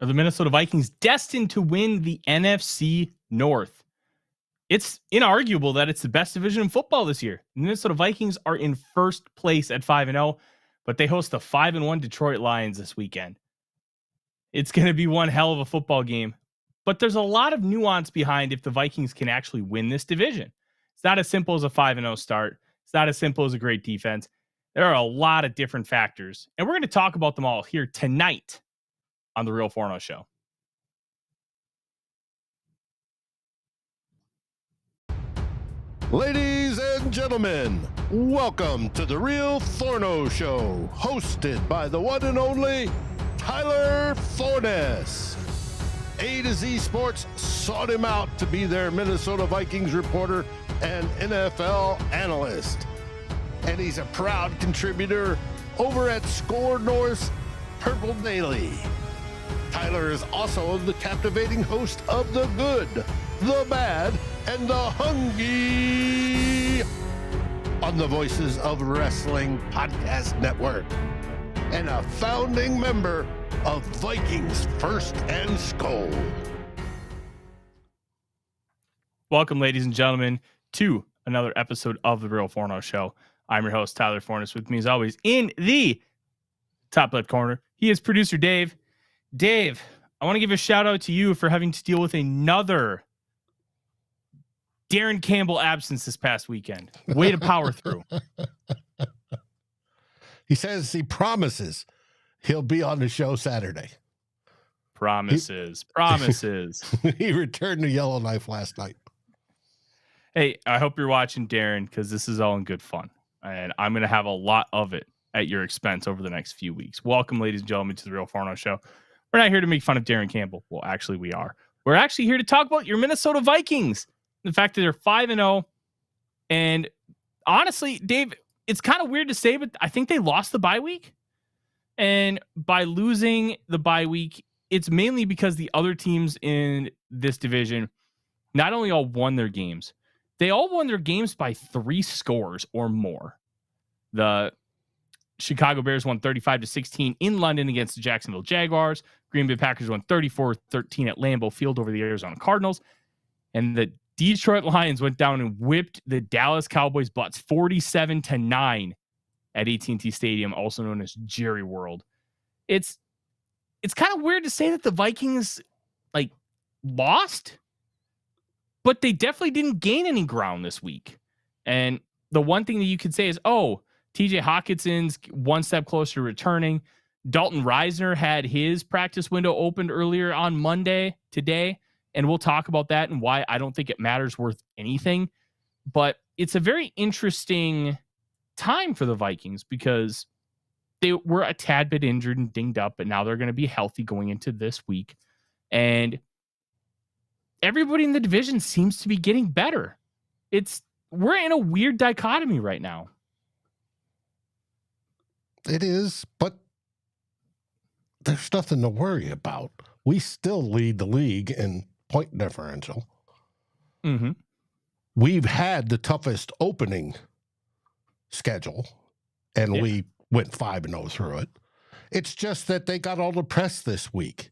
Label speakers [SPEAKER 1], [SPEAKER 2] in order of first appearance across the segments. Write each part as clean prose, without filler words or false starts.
[SPEAKER 1] Are the Minnesota Vikings destined to win the NFC North? It's inarguable that it's the best division in football this year. The Minnesota Vikings are in first place at 5-0, but they host the 5-1 Detroit Lions this weekend. It's going to be one hell of a football game, but there's a lot of nuance behind if the Vikings can actually win this division. It's not as simple as a 5-0 start. It's not as simple as a great defense. There are a lot of different factors, and we're going to talk about them all here tonight on The Real Forness Show.
[SPEAKER 2] Ladies and gentlemen, welcome to The Real Forness Show, hosted by the one and only Tyler Forness. A to Z Sports sought him out to be their Minnesota Vikings reporter and NFL analyst. And he's a proud contributor over at SKOL North's Purple Daily. Tyler is also the captivating host of The Good, The Bad, and The Hungry on the Voices of Wrestling Podcast Network, and a founding member of Vikings First and SKOL.
[SPEAKER 1] Welcome, ladies and gentlemen, to another episode of The Real Forness Show. I'm your host, Tyler Forness. With me, as always, in the top left corner, he is producer Dave. Dave, I want to give a shout out to you for having to deal with another Darren Campbell absence this past weekend. Way to power through.
[SPEAKER 2] He says he promises he'll be on the show Saturday.
[SPEAKER 1] Promises.
[SPEAKER 2] He returned to Yellowknife last night.
[SPEAKER 1] Hey, I hope you're watching, Darren, because this is all in good fun. And I'm going to have a lot of it at your expense over the next few weeks. Welcome, ladies and gentlemen, to The Real Forness Show. We're not here to make fun of Darren Campbell. Well, actually, we are. We're actually here to talk about your Minnesota Vikings. The fact that they're 5-0. And honestly, Dave, it's kind of weird to say, but I think they lost the bye week. And by losing the bye week, it's mainly because the other teams in this division not only all won their games, they all won their games by 3 scores or more. The Chicago Bears won 35-16 in London against the Jacksonville Jaguars. Green Bay Packers won 34-13 at Lambeau Field over the Arizona Cardinals. And the Detroit Lions went down and whipped the Dallas Cowboys' butts 47-9 at AT&T Stadium, also known as Jerry World. It's kind of weird to say that the Vikings lost, but they definitely didn't gain any ground this week. And the one thing that you could say is, TJ Hawkinson's one step closer to returning. Dalton Reisner had his practice window opened earlier on Monday today. And we'll talk about that and why I don't think it matters worth anything. But it's a very interesting time for the Vikings because they were a tad bit injured and dinged up, but now they're going to be healthy going into this week. And everybody in the division seems to be getting better. We're in a weird dichotomy right now.
[SPEAKER 2] It is, but there's nothing to worry about. We still lead the league in point differential.
[SPEAKER 1] Mm-hmm.
[SPEAKER 2] We've had the toughest opening schedule, and we went 5-0 through it. It's just that they got all the press this week.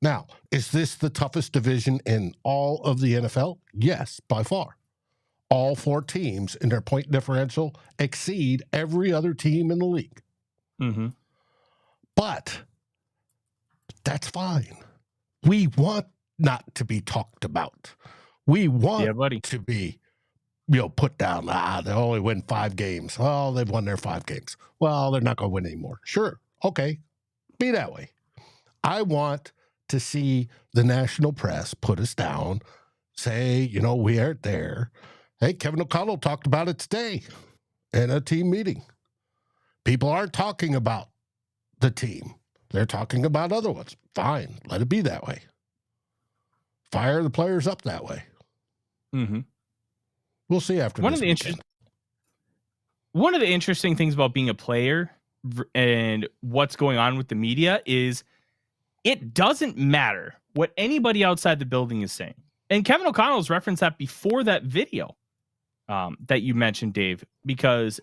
[SPEAKER 2] Now, is this the toughest division in all of the NFL? Yes, by far. All 4 teams in their point differential exceed every other team in the league.
[SPEAKER 1] Mm-hmm.
[SPEAKER 2] But that's fine. We want not to be talked about. We want to be, put down. They only win 5 games. Well, they've won their 5 games. Well, they're not going to win anymore. Sure. Okay. Be that way. I want to see the national press put us down, say, we aren't there. Hey, Kevin O'Connell talked about it today in a team meeting. People aren't talking about the team. They're talking about other ones. Fine. Let it be that way. Fire the players up that way.
[SPEAKER 1] Mm-hmm.
[SPEAKER 2] We'll see after
[SPEAKER 1] one
[SPEAKER 2] this weekend.
[SPEAKER 1] One of the interesting things about being a player and what's going on with the media is it doesn't matter what anybody outside the building is saying. And Kevin O'Connell's referenced that before that video that you mentioned, Dave, because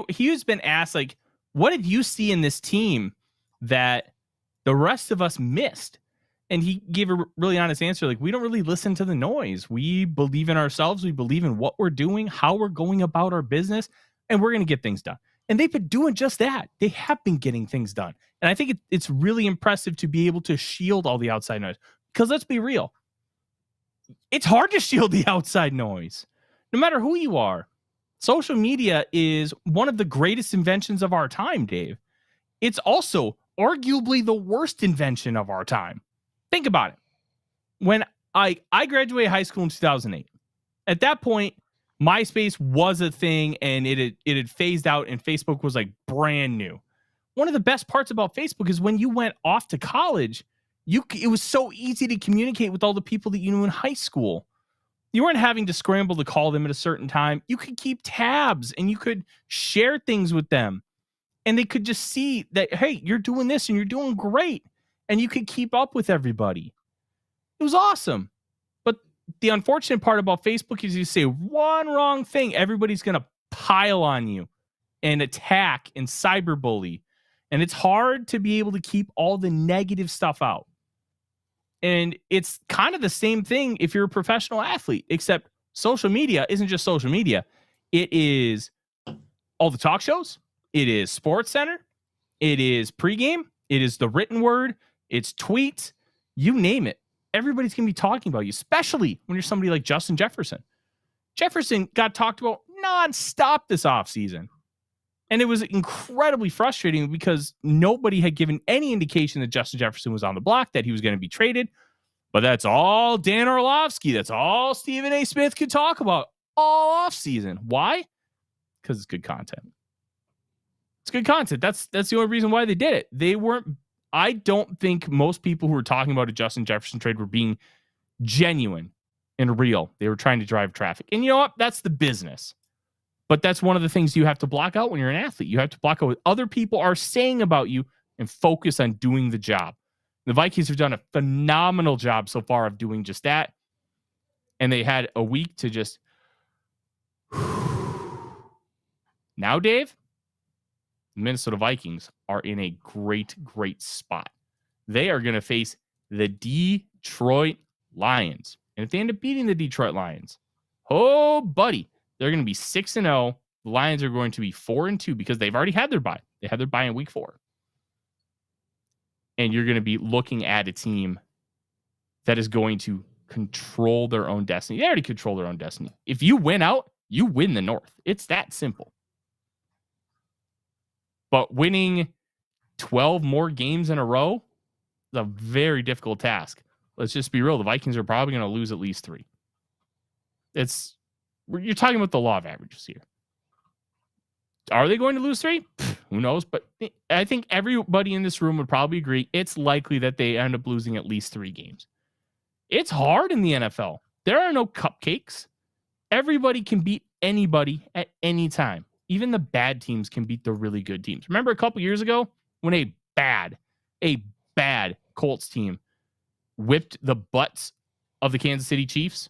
[SPEAKER 1] he has been asked, what did you see in this team that the rest of us missed. And he gave a really honest answer. Like, we don't really listen to the noise. We believe in ourselves. We believe in what we're doing, how we're going about our business, and we're going to get things done. And they've been doing just that. They have been getting things done. And I think it's really impressive to be able to shield all the outside noise. Because let's be real, it's hard to shield the outside noise, no matter who you are. Social media is one of the greatest inventions of our time, Dave. It's also arguably the worst invention of our time. Think about it. When I graduated high school in 2008, at that point, MySpace was a thing and it had phased out and Facebook was like brand new. One of the best parts about Facebook is when you went off to college, it was so easy to communicate with all the people that you knew in high school. You weren't having to scramble to call them at a certain time. You could keep tabs and you could share things with them. And they could just see that, hey, you're doing this and you're doing great. And you could keep up with everybody. It was awesome. But the unfortunate part about Facebook is you say one wrong thing, everybody's going to pile on you and attack and cyberbully. And it's hard to be able to keep all the negative stuff out. And it's kind of the same thing if you're a professional athlete, except social media isn't just social media. It is all the talk shows. It is Sports Center. It is pregame. It is the written word. It's tweets. You name it. Everybody's going to be talking about you, especially when you're somebody like Justin Jefferson. Jefferson got talked about nonstop this offseason. And it was incredibly frustrating because nobody had given any indication that Justin Jefferson was on the block, that he was going to be traded. But that's all Dan Orlovsky, that's all Stephen A. Smith could talk about all offseason. Why? Because it's good content. It's good content. That's the only reason why they did it. They weren't. I don't think most people who were talking about a Justin Jefferson trade were being genuine and real. They were trying to drive traffic. And you know what? That's the business. But that's one of the things you have to block out when you're an athlete. You have to block out what other people are saying about you and focus on doing the job. The Vikings have done a phenomenal job so far of doing just that. And they had a week to just... Now, Dave, the Minnesota Vikings are in a great, great spot. They are going to face the Detroit Lions. And if they end up beating the Detroit Lions, oh, buddy, they're going to be 6-0. The Lions are going to be 4-2 because they've already had their bye. They had their bye in week 4. And you're going to be looking at a team that is going to control their own destiny. They already control their own destiny. If you win out, you win the North. It's that simple. But winning 12 more games in a row is a very difficult task. Let's just be real. The Vikings are probably going to lose at least 3. You're talking about the law of averages here. Are they going to lose 3? Who knows? But I think everybody in this room would probably agree it's likely that they end up losing at least 3 games. It's hard in the NFL. There are no cupcakes. Everybody can beat anybody at any time. Even the bad teams can beat the really good teams. Remember a couple years ago when a bad Colts team whipped the butts of the Kansas City Chiefs?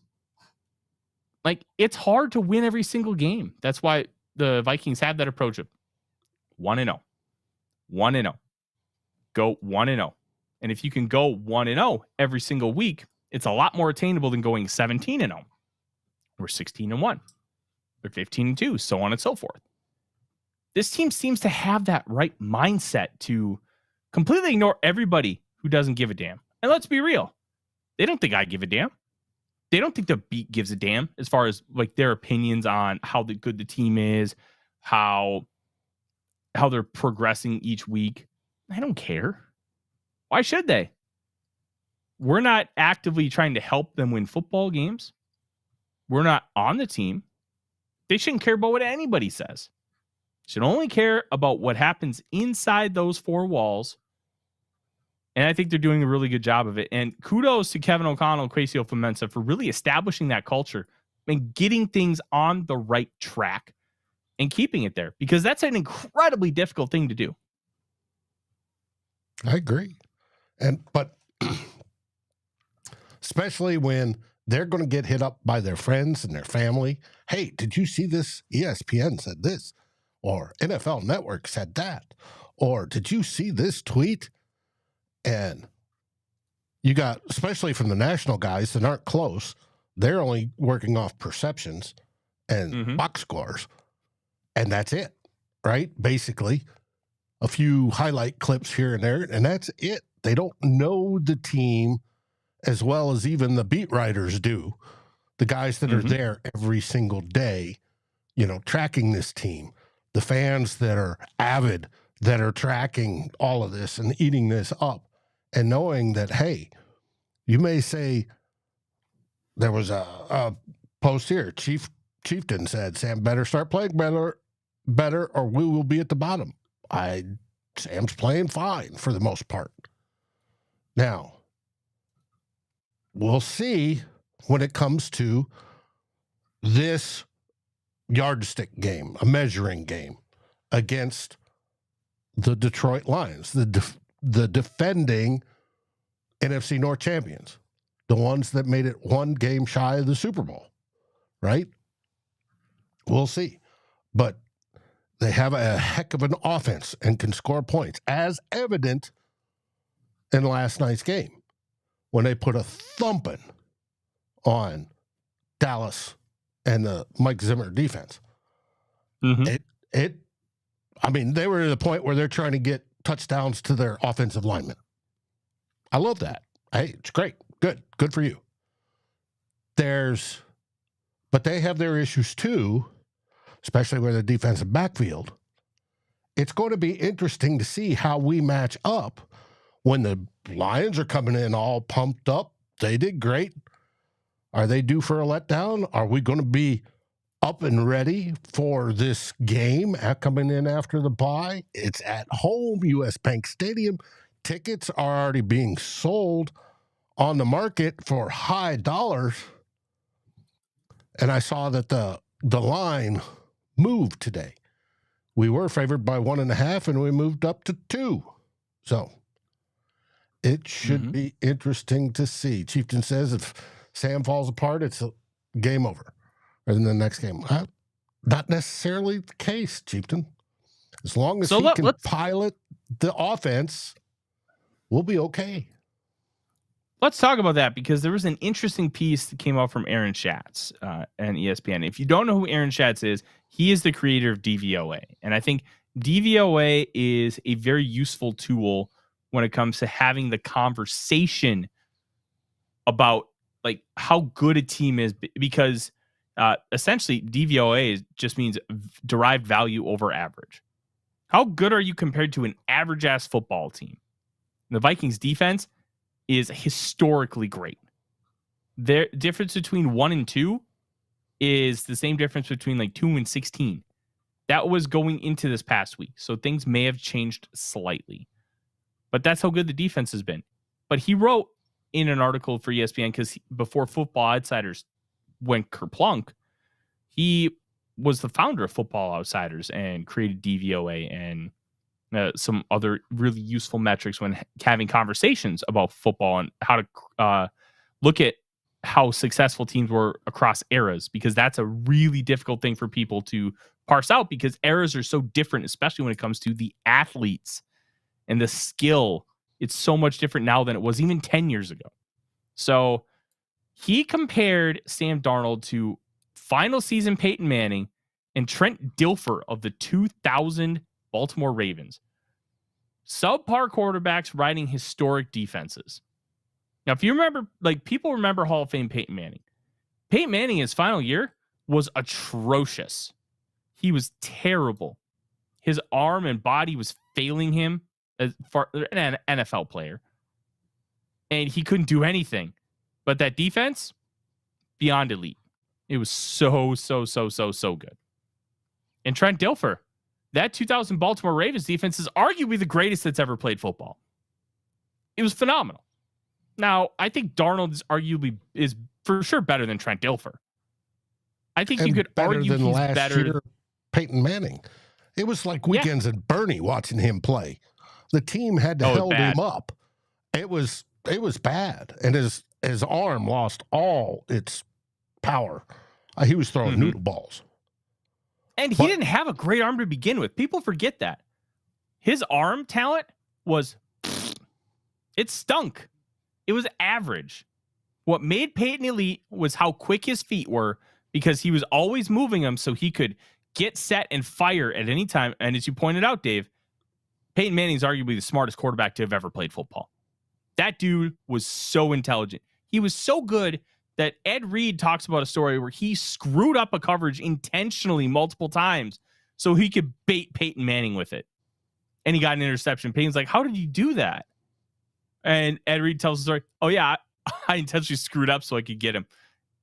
[SPEAKER 1] Like, it's hard to win every single game. That's why the Vikings have that approach of 1-0. 1-0. Go 1-0. And if you can go 1-0 every single week, it's a lot more attainable than going 17-0 or 16-1 or 15-2, so on and so forth. This team seems to have that right mindset to completely ignore everybody who doesn't give a damn. And let's be real. They don't think I give a damn. They don't think the beat gives a damn as far as like their opinions on how good the team is, how they're progressing each week. I don't care. Why should they? We're not actively trying to help them win football games. We're not on the team. They shouldn't care about what anybody says. Should only care about what happens inside those 4 walls. And I think they're doing a really good job of it. And kudos to Kevin O'Connell and Kwesi Ofo-Mensah for really establishing that culture and getting things on the right track and keeping it there, because that's an incredibly difficult thing to do.
[SPEAKER 2] I agree. But especially when they're going to get hit up by their friends and their family. Hey, did you see this? ESPN said this, or NFL Network said that, or did you see this tweet? And you got, especially from the national guys that aren't close, they're only working off perceptions and box scores. And that's it, right? Basically, a few highlight clips here and there, and that's it. They don't know the team as well as even the beat writers do. The guys that are there every single day, you know, tracking this team. The fans that are avid, that are tracking all of this and eating this up and knowing that, hey, you may say there was a post here. Chieftain said, Sam better start playing better or we will be at the bottom. Sam's playing fine for the most part. Now, we'll see when it comes to this yardstick game, a measuring game against the Detroit Lions, the defending NFC North champions, the ones that made it one game shy of the Super Bowl, right? We'll see. But they have a heck of an offense and can score points, as evident in last night's game when they put a thumping on Dallas and the Mike Zimmer defense. I mean, they were at the point where they're trying to get touchdowns to their offensive linemen. I love that. Hey, it's great. Good for you. But they have their issues too, especially with the defensive backfield. It's going to be interesting to see how we match up when the Lions are coming in all pumped up. They did great. Are they due for a letdown? Are we going to be up and ready for this game coming in after the bye? It's at home, US Bank Stadium. Tickets are already being sold on the market for high dollars. And I saw that the line moved today. We were favored by 1.5 and we moved up to 2. So it should be interesting to see. Chieftain says if Sam falls apart, it's a game over. Or in the next game. Not necessarily the case, Chieftain. As long as he can pilot the offense, we'll be okay.
[SPEAKER 1] Let's talk about that because there was an interesting piece that came out from Aaron Schatz and ESPN. If you don't know who Aaron Schatz is, he is the creator of DVOA. And I think DVOA is a very useful tool when it comes to having the conversation about like how good a team is, because essentially DVOA just means derived value over average. How good are you compared to an average ass football team? The Vikings defense is historically great. The difference between 1 and 2 is the same difference between like 2 and 16. That was going into this past week. So things may have changed slightly, but that's how good the defense has been. But he wrote in an article for ESPN, because before Football Outsiders went kerplunk, he was the founder of Football Outsiders and created DVOA and some other really useful metrics when having conversations about football and how to look at how successful teams were across eras, because that's a really difficult thing for people to parse out because eras are so different, especially when it comes to the athletes and the skill. It's so much different now than it was even 10 years ago. So he compared Sam Darnold to final season Peyton Manning and Trent Dilfer of the 2000 Baltimore Ravens. Subpar quarterbacks riding historic defenses. Now, if you remember, like people remember Hall of Fame Peyton Manning. Peyton Manning, his final year, was atrocious. He was terrible. His arm and body was failing him as far an NFL player. And he couldn't do anything. But that defense, beyond elite. It was so good. And Trent Dilfer, that 2000 Baltimore Ravens defense is arguably the greatest that's ever played football. It was phenomenal. Now, I think Darnold is for sure better than Trent Dilfer. I think you could argue he's better than
[SPEAKER 2] Peyton Manning. It was like weekends at Bernie watching him play. The team had to hold him up. It was bad, and his arm lost all its power. He was throwing noodle balls.
[SPEAKER 1] And he didn't have a great arm to begin with. People forget that. His arm talent was It stunk. It was average. What made Peyton elite was how quick his feet were, because he was always moving them so he could get set and fire at any time. And as you pointed out, Dave, Peyton Manning is arguably the smartest quarterback to have ever played football. That dude was so intelligent. He was so good that Ed Reed talks about a story where he screwed up a coverage intentionally multiple times so he could bait Peyton Manning with it. And he got an interception. Peyton's like, how did you do that? And Ed Reed tells the story, oh, yeah, I intentionally screwed up so I could get him.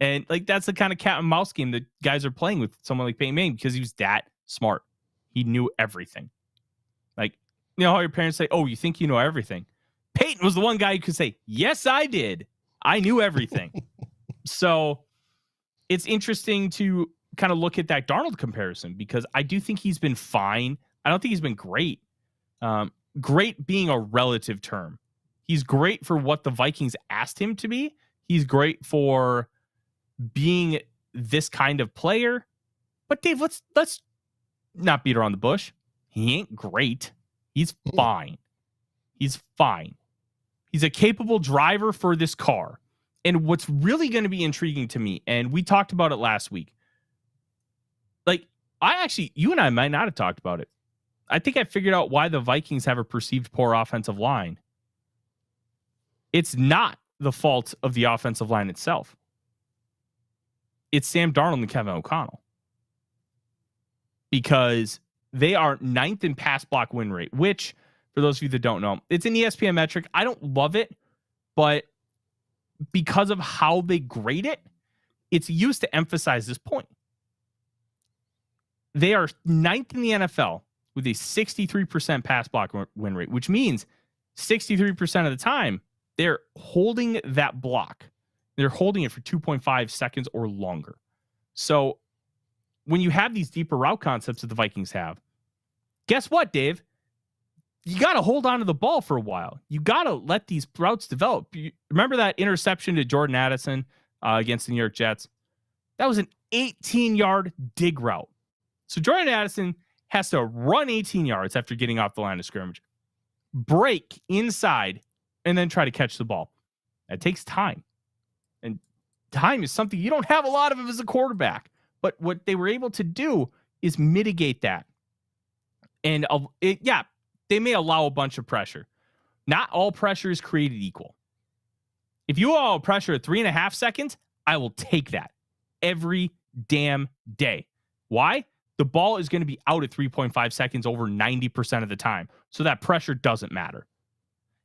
[SPEAKER 1] And like, that's the kind of cat and mouse game that guys are playing with someone like Peyton Manning, because he was that smart. He knew everything. Like, you know how your parents say, oh, you think you know everything? Peyton was the one guy who could say, yes, I did. I knew everything. So it's interesting to kind of look at that Darnold comparison, because I do think he's been fine. I don't think he's been great. Great being a relative term. He's great for what the Vikings asked him to be. He's great for being this kind of player. But Dave, let's not beat around the bush. He ain't great. He's fine. He's fine. He's a capable driver for this car. And what's really going to be intriguing to me, and we talked about it last week. Like, you and I might not have talked about it. I think I figured out why the Vikings have a perceived poor offensive line. It's not the fault of the offensive line itself. It's Sam Darnold and Kevin O'Connell. Because they are 9th in pass block win rate, which, for those of you that don't know, it's an ESPN metric. I don't love it, but because of how they grade it, it's used to emphasize this point. They are 9th in the NFL with a 63% pass block win rate, which means 63% of the time, they're holding that block. They're holding it for 2.5 seconds or longer. So when you have these deeper route concepts that the Vikings have, guess what, Dave? You got to hold on to the ball for a while. You got to let these routes develop. You remember that interception to Jordan Addison against the New York Jets? That was an 18-yard dig route. So Jordan Addison has to run 18 yards after getting off the line of scrimmage, break inside, and then try to catch the ball. That takes time. And time is something you don't have a lot of as a quarterback. But what they were able to do is mitigate that. And they may allow a bunch of pressure. Not all pressure is created equal. If you allow pressure at 3.5 seconds, I will take that every damn day. Why? The ball is going to be out at 3.5 seconds over 90% of the time. So that pressure doesn't matter.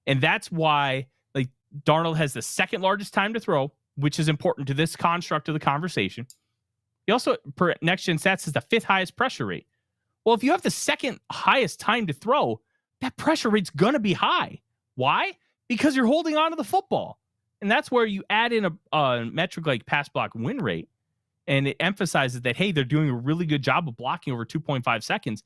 [SPEAKER 1] And that's why, like, Darnold has the second largest time to throw, which is important to this construct of the conversation. He also, per Next Gen Stats, has the 5th highest pressure rate. Well, if you have the second highest time to throw, that pressure rate's going to be high. Why? Because you're holding on to the football. And that's where you add in a metric like pass block win rate, and it emphasizes that, hey, they're doing a really good job of blocking over 2.5 seconds.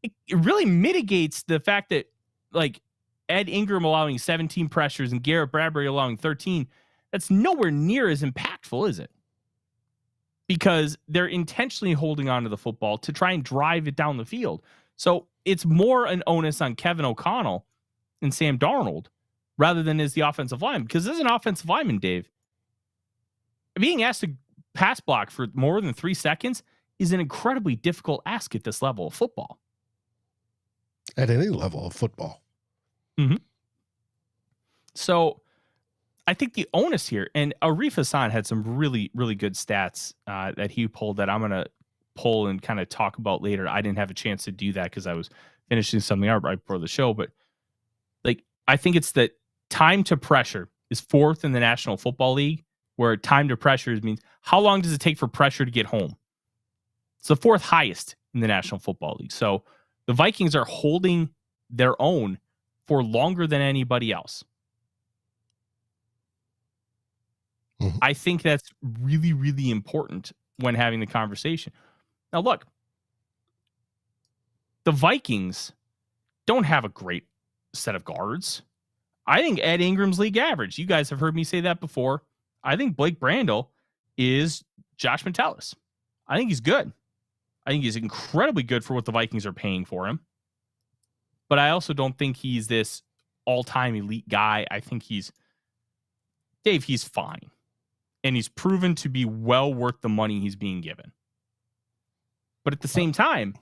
[SPEAKER 1] It really mitigates the fact that, like, Ed Ingram allowing 17 pressures and Garrett Bradbury allowing 13, that's nowhere near as impactful, is it? Because they're intentionally holding on to the football to try and drive it down the field. So it's more an onus on Kevin O'Connell and Sam Darnold rather than as the offensive line. Because as an offensive lineman, Dave, being asked to pass block for more than 3 seconds is an incredibly difficult ask at this level of football.
[SPEAKER 2] At any level of football.
[SPEAKER 1] Mm-hmm. So I think the onus here, and Arif Hassan had some really, really good stats that he pulled that I'm going to pull and kind of talk about later. I didn't have a chance to do that because I was finishing something out right before the show. But, like, I think it's that time to pressure is 4th in the National Football League, where time to pressure means how long does it take for pressure to get home? It's the 4th highest in the National Football League. So the Vikings are holding their own for longer than anybody else. Mm-hmm. I think that's really, really important when having the conversation. Now, look, the Vikings don't have a great set of guards. I think Ed Ingram's league average. You guys have heard me say that before. I think Blake Brandel is Josh Metellus. I think he's good. I think he's incredibly good for what the Vikings are paying for him. But I also don't think he's this all-time elite guy. I think he's fine. And he's proven to be well worth the money he's being given. But at the same time,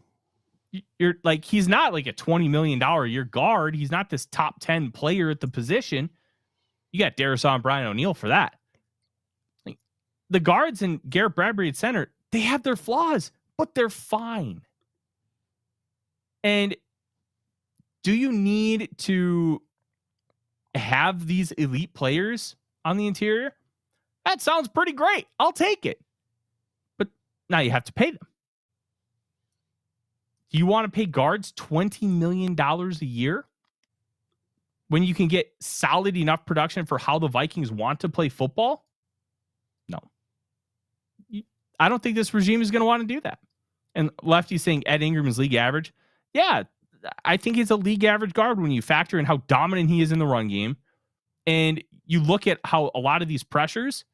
[SPEAKER 1] you're like, he's not like a $20 million a year guard. He's not this top 10 player at the position. You got Darisaw and Brian O'Neill for that. Like, the guards and Garrett Bradbury at center, they have their flaws, but they're fine. And do you need to have these elite players on the interior? That sounds pretty great. I'll take it. But now you have to pay them. Do you want to pay guards $20 million a year when you can get solid enough production for how the Vikings want to play football? No. I don't think this regime is going to want to do that. And Lefty's saying Ed Ingram is league average. Yeah, I think he's a league average guard when you factor in how dominant he is in the run game. And you look at how a lot of these pressures,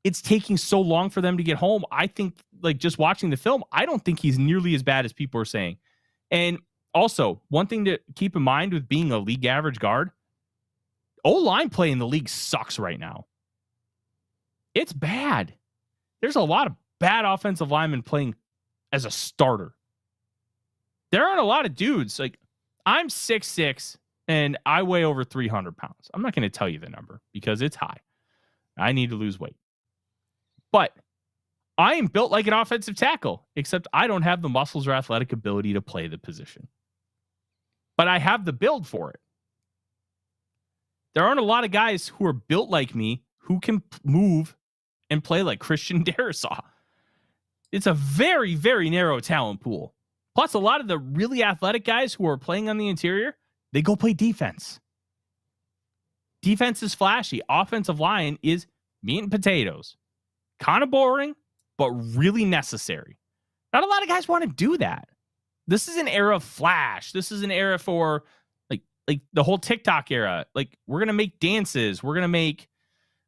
[SPEAKER 1] it's taking so long for them to get home. I think, like, just watching the film, I don't think he's nearly as bad as people are saying. And also, one thing to keep in mind with being a league average guard, O-line play in the league sucks right now. It's bad. There's a lot of bad offensive linemen playing as a starter. There aren't a lot of dudes. Like, I'm 6'6", and I weigh over 300 pounds. I'm not going to tell you the number because it's high. I need to lose weight. But I am built like an offensive tackle, except I don't have the muscles or athletic ability to play the position. But I have the build for it. There aren't a lot of guys who are built like me who can move and play like Christian Darisaw. It's a very, very narrow talent pool. Plus, a lot of the really athletic guys who are playing on the interior, they go play defense. Defense is flashy. Offensive line is meat and potatoes. Kind of boring, but really necessary. Not a lot of guys want to do that. This is an era of flash. This is an era for like the whole TikTok era. Like, we're gonna make dances. We're gonna make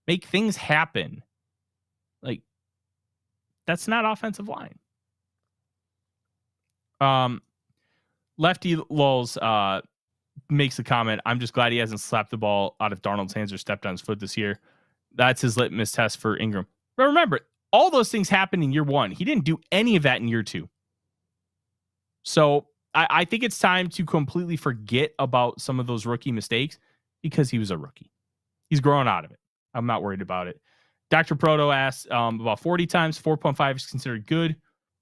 [SPEAKER 1] things happen. Like, that's not offensive line. Lefty Lulz makes a comment. I'm just glad he hasn't slapped the ball out of Darnold's hands or stepped on his foot this year. That's his litmus test for Ingram. But remember, all those things happened in year one. He didn't do any of that in year two. So I think it's time to completely forget about some of those rookie mistakes because he was a rookie. He's growing out of it. I'm not worried about it. Dr. Proto asks about 40 times. 4.5 is considered good.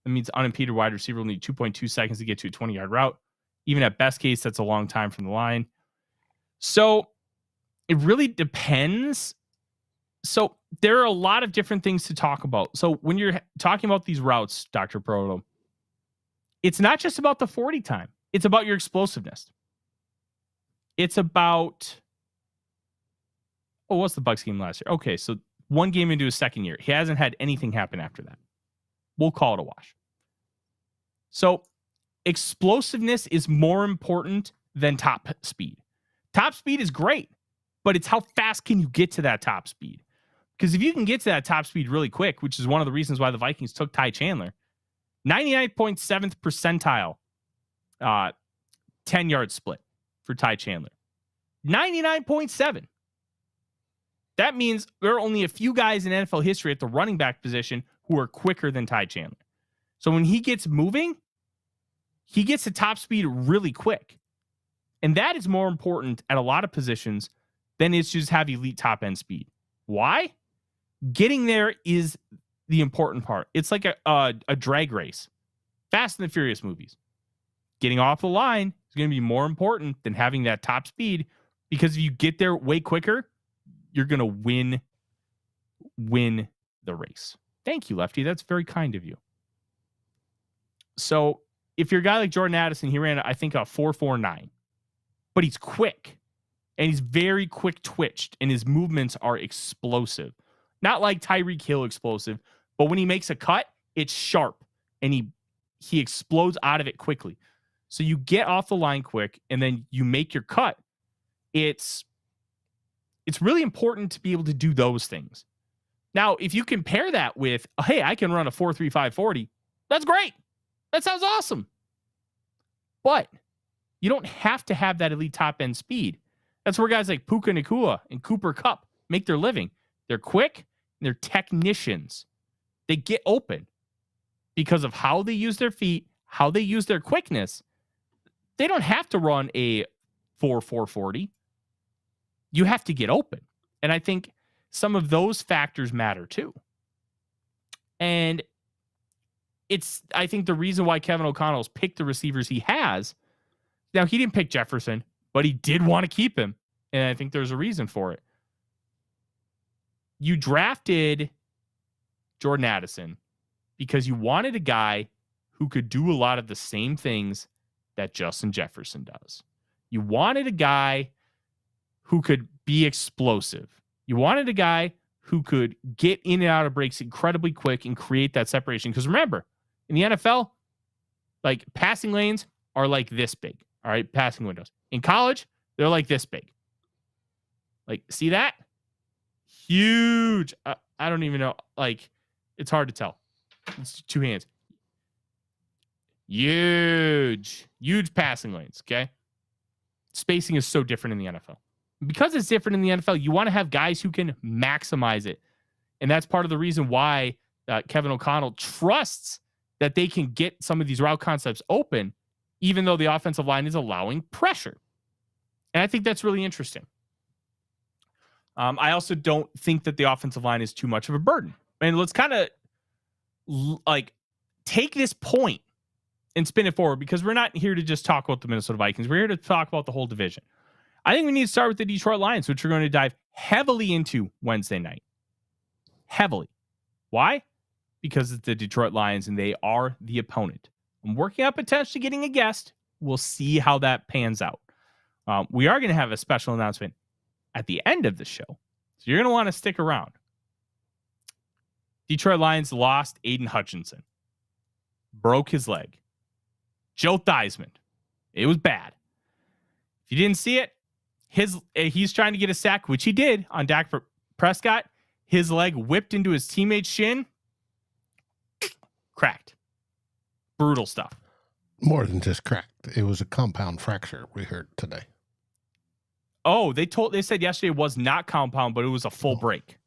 [SPEAKER 1] That means unimpeded wide receiver will need 2.2 seconds to get to a 20-yard route. Even at best case, that's a long time from the line. So it really depends. So there are a lot of different things to talk about. So when you're talking about these routes, Dr. Proto, it's not just about the 40 time. It's about your explosiveness. It's about, what's the Bucs game last year? Okay, so one game into his second year. He hasn't had anything happen after that. We'll call it a wash. So explosiveness is more important than top speed. Top speed is great, but it's how fast can you get to that top speed? Because if you can get to that top speed really quick, which is one of the reasons why the Vikings took Ty Chandler, 99.7th percentile 10-yard split for Ty Chandler. 99.7. That means there are only a few guys in NFL history at the running back position who are quicker than Ty Chandler. So when he gets moving, he gets to top speed really quick. And that is more important at a lot of positions than it's just have elite top end speed. Why? Getting there is the important part. It's like a drag race. Fast and the Furious movies. Getting off the line is going to be more important than having that top speed, because if you get there way quicker, you're going to win the race. Thank you, Lefty. That's very kind of you. So if you're a guy like Jordan Addison, he ran, I think, a 4.49, but he's quick and he's very quick twitched and his movements are explosive. Not like Tyreek Hill explosive, but when he makes a cut, it's sharp and he explodes out of it quickly. So you get off the line quick and then you make your cut. It's really important to be able to do those things. Now, if you compare that with, hey, I can run a 4.35 40, that's great. That sounds awesome. But you don't have to have that elite top end speed. That's where guys like Puka Nacua and Cooper Kupp make their living. They're quick. They're technicians. They get open because of how they use their feet, how they use their quickness. They don't have to run a 4.40. You have to get open. And I think some of those factors matter too. And I think the reason why Kevin O'Connell's picked the receivers he has, now he didn't pick Jefferson, but he did want to keep him. And I think there's a reason for it. You drafted Jordan Addison because you wanted a guy who could do a lot of the same things that Justin Jefferson does. You wanted a guy who could be explosive. You wanted a guy who could get in and out of breaks incredibly quick and create that separation. Because remember, in the NFL, like passing lanes are like this big. All right, passing windows. In college, they're like this big. Like, see that? Huge. I don't even know. Like, it's hard to tell. It's two hands. Huge passing lanes. Okay. Spacing is so different in the NFL. Because it's different in the NFL, you want to have guys who can maximize it. And that's part of the reason why Kevin O'Connell trusts that they can get some of these route concepts open, even though the offensive line is allowing pressure. And I think that's really interesting. I also don't think that the offensive line is too much of a burden. And let's kind of like take this point and spin it forward, because we're not here to just talk about the Minnesota Vikings. We're here to talk about the whole division. I think we need to start with the Detroit Lions, which we're going to dive heavily into Wednesday night. Heavily. Why? Because it's the Detroit Lions and they are the opponent. I'm working on potentially getting a guest. We'll see how that pans out. We are going to have a special announcement at the end of the show, so you're going to want to stick around. Detroit Lions lost Aiden Hutchinson. Broke his leg. Joe Theismann. It was bad. If you didn't see it, he's trying to get a sack, which he did on Dak Prescott. His leg whipped into his teammate's shin. Cracked. Brutal stuff.
[SPEAKER 2] More than just cracked. It was a compound fracture, we heard today.
[SPEAKER 1] Oh, they said yesterday it was not compound, but it was a full break.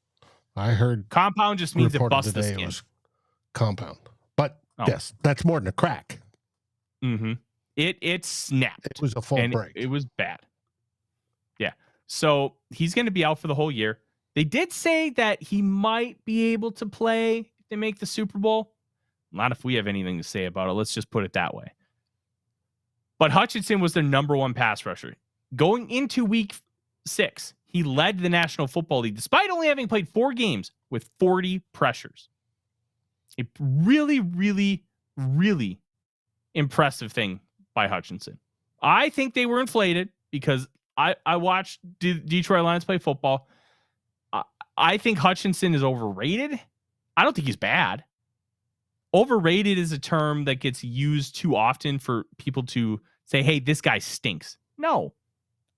[SPEAKER 2] I heard
[SPEAKER 1] compound just means it busts the skin.
[SPEAKER 2] It was compound. But yes, that's more than a crack.
[SPEAKER 1] Mm-hmm. It snapped.
[SPEAKER 2] It was a full break.
[SPEAKER 1] It was bad. Yeah. So he's going to be out for the whole year. They did say that he might be able to play if they make the Super Bowl. Not if we have anything to say about it. Let's just put it that way. But Hutchinson was their number one pass rusher. Going into week 6, he led the National Football League, despite only having played 4 games, with 40 pressures. A really, really, really impressive thing by Hutchinson. I think they were inflated because I watched Detroit Lions play football. I think Hutchinson is overrated. I don't think he's bad. Overrated is a term that gets used too often for people to say, hey, this guy stinks. No.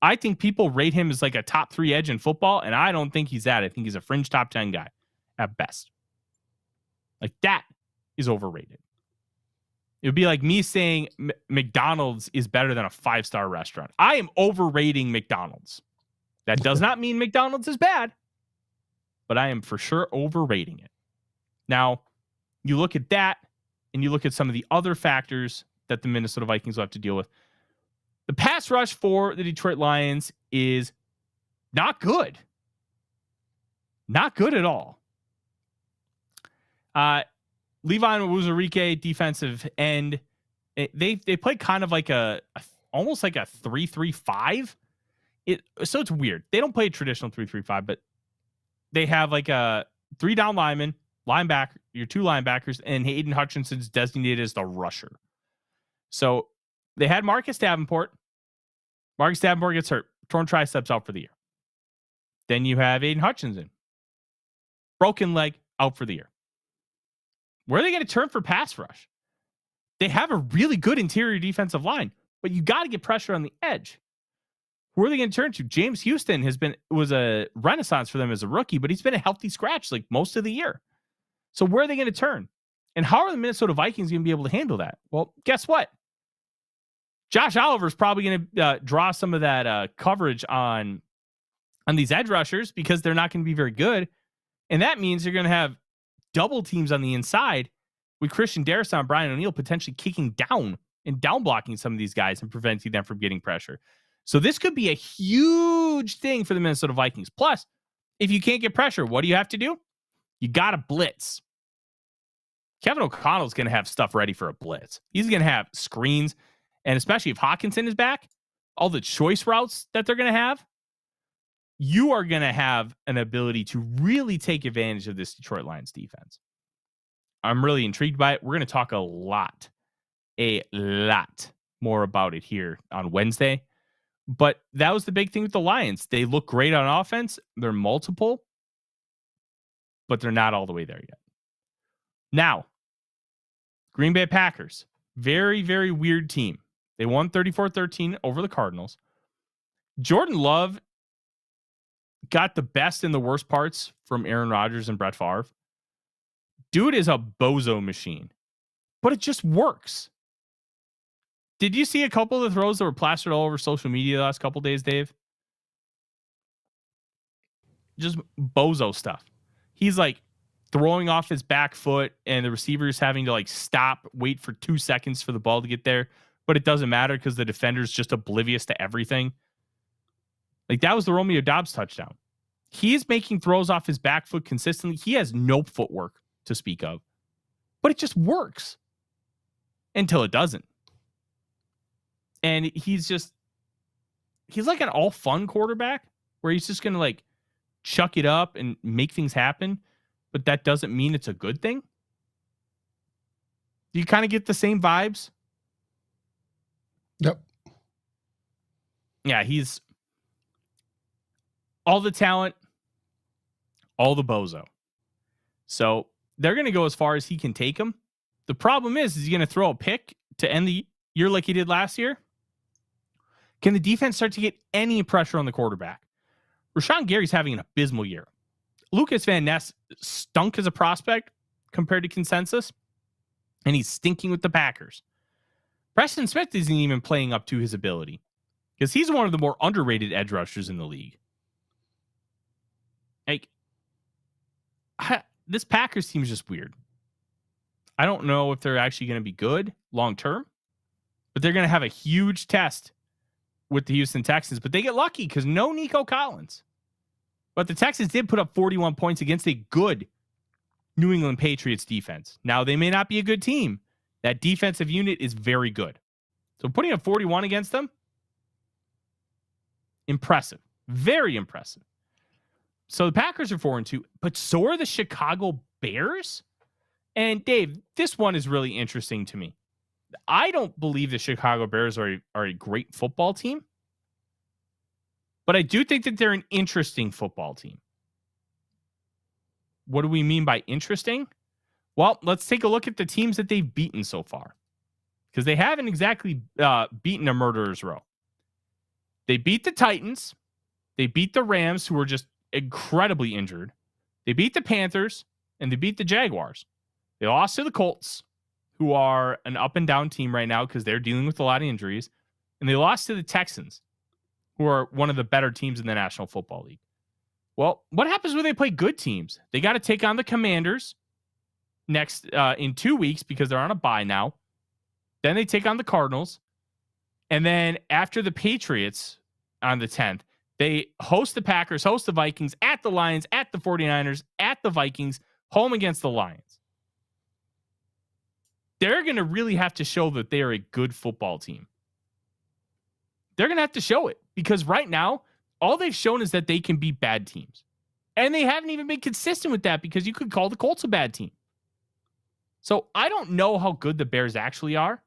[SPEAKER 1] I think people rate him as like a top 3 edge in football, and I don't think he's that. I think he's a fringe top 10 guy at best. Like, that is overrated. It would be like me saying McDonald's is better than a 5-star restaurant. I am overrating McDonald's. That does not mean McDonald's is bad, but I am for sure overrating it. Now, you look at that, and you look at some of the other factors that the Minnesota Vikings will have to deal with. The pass rush for the Detroit Lions is not good. Not good at all. Levi Wuzurike, defensive end. They played kind of like almost like a 3-3-5. So it's weird. They don't play a traditional 3-3-5, but they have like a 3 down lineman, linebacker, your 2 linebackers, and Hayden Hutchinson's designated as the rusher. So they had Marcus Davenport. Marcus Davenport gets hurt. Torn triceps, out for the year. Then you have Aiden Hutchinson. Broken leg, out for the year. Where are they going to turn for pass rush? They have a really good interior defensive line, but you got to get pressure on the edge. Who are they going to turn to? James Houston was a renaissance for them as a rookie, but he's been a healthy scratch like most of the year. So where are they going to turn? And how are the Minnesota Vikings going to be able to handle that? Well, guess what? Josh Oliver's probably going to draw some of that coverage on these edge rushers because they're not going to be very good. And that means you're going to have double teams on the inside with Christian Darrisaw and Brian O'Neill potentially kicking down and down blocking some of these guys and preventing them from getting pressure. So this could be a huge thing for the Minnesota Vikings. Plus, if you can't get pressure, what do you have to do? You got to blitz. Kevin O'Connell's going to have stuff ready for a blitz. He's going to have screens, and especially if Hawkinson is back, all the choice routes that they're going to have, you are going to have an ability to really take advantage of this Detroit Lions defense. I'm really intrigued by it. We're going to talk a lot more about it here on Wednesday. But that was the big thing with the Lions. They look great on offense. They're multiple, but they're not all the way there yet. Now, Green Bay Packers, very, very weird team. They won 34-13 over the Cardinals. Jordan Love got the best and the worst parts from Aaron Rodgers and Brett Favre. Dude is a bozo machine, but it just works. Did you see a couple of the throws that were plastered all over social media the last couple of days, Dave? Just bozo stuff. He's like throwing off his back foot and the receiver's having to like stop, wait for 2 seconds for the ball to get there. But it doesn't matter because the defender's just oblivious to everything. Like that was the Romeo Doubs touchdown. He is making throws off his back foot consistently. He has no footwork to speak of, but it just works until it doesn't. And he's like an all fun quarterback where he's just going to like chuck it up and make things happen. But that doesn't mean it's a good thing. Do you kind of get the same vibes?
[SPEAKER 2] Yep.
[SPEAKER 1] Yeah, he's all the talent, all the bozo. So they're going to go as far as he can take them. The problem is he going to throw a pick to end the year like he did last year? Can the defense start to get any pressure on the quarterback? Rashawn Gary's having an abysmal year. Lucas Van Ness stunk as a prospect compared to consensus, and he's stinking with the Packers. Preston Smith isn't even playing up to his ability because he's one of the more underrated edge rushers in the league. Like, this Packers team is just weird. I don't know if they're actually going to be good long term, but they're going to have a huge test with the Houston Texans. But they get lucky because no Nico Collins. But the Texans did put up 41 points against a good New England Patriots defense. Now, they may not be a good team. That defensive unit is very good. So putting up 41 against them, impressive. Very impressive. So the Packers are 4-2, but so are the Chicago Bears. And Dave, this one is really interesting to me. I don't believe the Chicago Bears are a great football team, but I do think that they're an interesting football team. What do we mean by interesting? Well, let's take a look at the teams that they've beaten so far, because they haven't exactly beaten a murderer's row. They beat the Titans. They beat the Rams, who were just incredibly injured. They beat the Panthers, and they beat the Jaguars. They lost to the Colts, who are an up and down team right now because they're dealing with a lot of injuries. And they lost to the Texans, who are one of the better teams in the National Football League. Well, what happens when they play good teams? They got to take on the Commanders next in 2 weeks because they're on a bye now. Then they take on the Cardinals. And then after the Patriots on the 10th, they host the Packers, host the Vikings, at the Lions, at the 49ers, at the Vikings, home against the Lions. They're going to really have to show that they are a good football team. They're going to have to show it because right now, all they've shown is that they can beat bad teams. And they haven't even been consistent with that because you could call the Colts a bad team. So I don't know how good the Bears actually are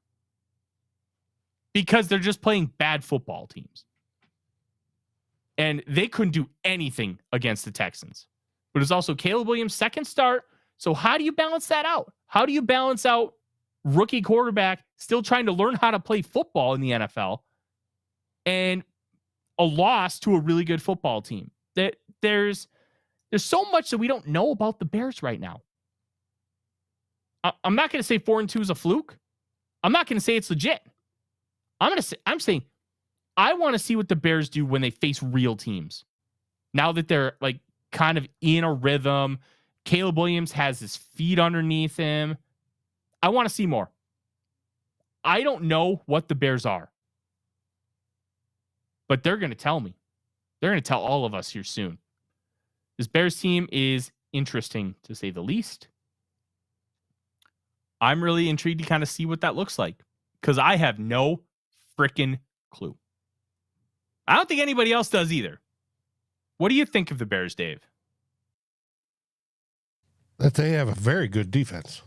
[SPEAKER 1] because they're just playing bad football teams. And they couldn't do anything against the Texans. But it's also Caleb Williams' second start. So how do you balance that out? How do you balance out rookie quarterback still trying to learn how to play football in the NFL and a loss to a really good football team? There's so much that we don't know about the Bears right now. I'm not going to say 4-2 is a fluke. I'm not going to say it's legit. I'm saying I want to see what the Bears do when they face real teams. Now that they're like kind of in a rhythm, Caleb Williams has his feet underneath him. I want to see more. I don't know what the Bears are, but they're going to tell me. They're going to tell all of us here soon. This Bears team is interesting, to say the least. I'm really intrigued to kind of see what that looks like because I have no freaking clue. I don't think anybody else does either. What do you think of the Bears, Dave?
[SPEAKER 2] That they have a very good defense.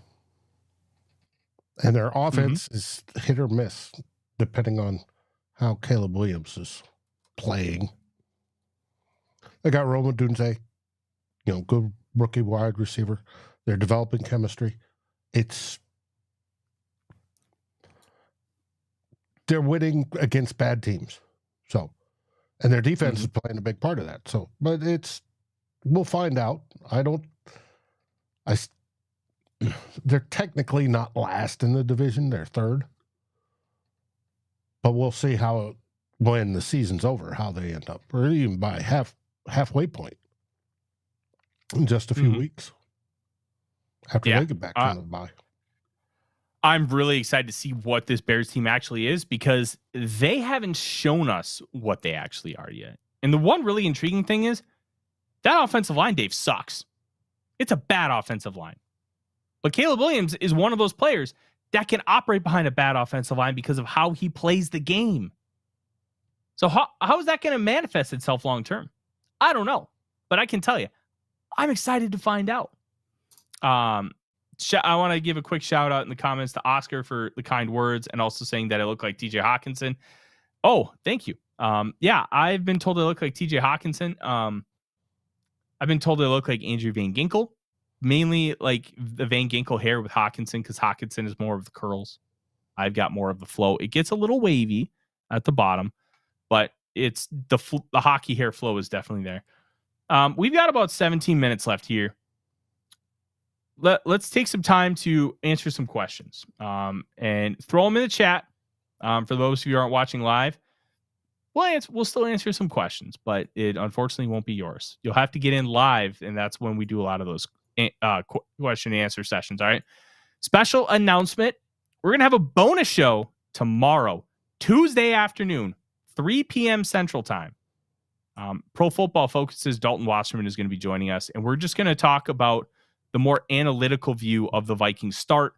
[SPEAKER 2] And their offense is hit or miss, depending on how Caleb Williams is playing. They got Roma Dunze, good rookie wide receiver. They're developing chemistry. They're winning against bad teams. So, and their defense is playing a big part of that. So, but we'll find out. They're technically not last in the division. They're third. But we'll see when the season's over, how they end up, or even by halfway point in just a few weeks after they get back from the bye.
[SPEAKER 1] I'm really excited to see what this Bears team actually is because they haven't shown us what they actually are yet. And the one really intriguing thing is that offensive line, Dave, sucks. It's a bad offensive line. But Caleb Williams is one of those players that can operate behind a bad offensive line because of how he plays the game. So how is that going to manifest itself long term? I don't know. But I can tell you, I'm excited to find out. I want to give a quick shout out in the comments to Oscar for the kind words and also saying that I look like TJ Hawkinson. Oh, thank you. Yeah, I've been told I look like TJ Hawkinson. I've been told I look like Andrew Van Ginkel. Mainly like the Van Ginkel hair with Hawkinson because Hawkinson is more of the curls. I've got more of the flow. It gets a little wavy at the bottom, but it's the hockey hair flow is definitely there. We've got about 17 minutes left here. Let's take some time to answer some questions and throw them in the chat. For those of you who aren't watching live, we'll still answer some questions, but it unfortunately won't be yours. You'll have to get in live, and that's when we do a lot of those question and answer sessions. All right. Special announcement. We're going to have a bonus show tomorrow, Tuesday afternoon, 3 p.m. Central Time. Pro Football Focuses Dalton Wasserman is going to be joining us, and we're just going to talk about the more analytical view of the Vikings start